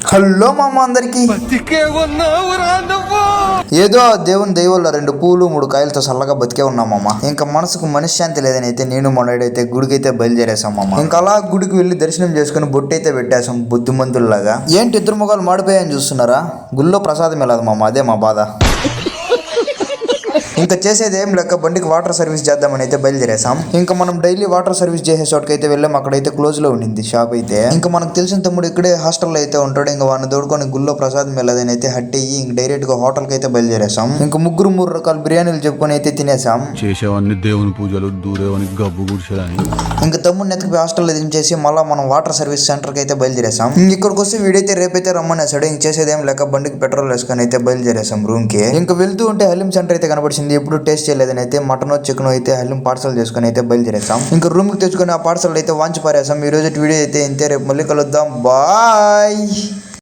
Hello మామ అందరికి. ఏదో దేవుని దైవల్ల 2 పూలు 3 కాయలతో చల్లగా బతికే ఉన్నామమ్మ. ఇంకా మనసుకు మనశ్శాంతి లేదని అయితే నేను మొన్నడైతే గుడికి అయితే బయలుదేరేసాం అమ్మ. ఇంకా అలా గుడికి వెళ్ళి దర్శనం చేసుకుని బొట్టు అయితే పెట్టేసాం బుద్ధిమంతుల్లాగా. ఏంటి ఇద్దరు ముఖాలు మాడిపోయాయని చూస్తున్నారా? గుళ్ళో ప్రసాదం వెళ్ళదు మామ, అదే మా బాధ. ఇంకా చేసేది ఏం లెక్క బండికి వాటర్ సర్వీస్ చేద్దామని అయితే బయలుదేరేసాం. ఇంకా మనం డైలీ వాటర్ సర్వీస్ చేసే చోటుకి అయితే వెళ్ళాం. అక్కడైతే క్లోజ్ లో ఉండింది షాప్ అయితే. ఇంకా మనకు తెలిసిన తమ్ముడు ఇక్కడే హాస్టల్లో అయితే ఉంటాడు. ఇంకా వాడిని దోడుకొని గుళ్ళో ప్రసాదం వెళ్ళదని అయితే హట్ అయ్యి ఇంక డైరెక్ట్ గా హోటల్ కి అయితే బయలుదేరేసాం. ఇంకా ముగ్గురు 3 రకాల బిర్యానీలు చెప్పుకొని అయితే తినేసాం. చేసేవన్నీ దేవుని పూజలు, దూరేవని గబ్బు గుడిసేదని. ఇంకా తమ్ముడిని ఎత్తుకు హాస్టల్లో దించేసి మళ్ళీ మనం వాటర్ సర్వీస్ సెంటర్ కి అయితే బయలుదేరేసాం. ఇక్కడికి వస్తే వీడైతే రేపైతే రమ్మనేసాడు. ఇంక చేసేదేం లేక బండికి పెట్రోల్ వేసుకొని అయితే బయలుదేరేసాం రూమ్ కి. ఇంకా వెళ్తూ ఉంటే హలీం సెంటర్ అయితే కనబడింది. ఎప్పుడు టేస్ట్ చేయలేదని అయితే మటన్ చికెన్ అయితే హలీం పార్సల్ చేసుకుని అయితే బయలుదేరేసాం. ఇంకా రూమ్ కి తెచ్చుకుని ఆ పార్సల్ అయితే వాంచి పారేసాం. ఈ రోజు వీడియో అయితే ఇంతే. రేపు మళ్ళీ కలుద్దాం. బాయ్.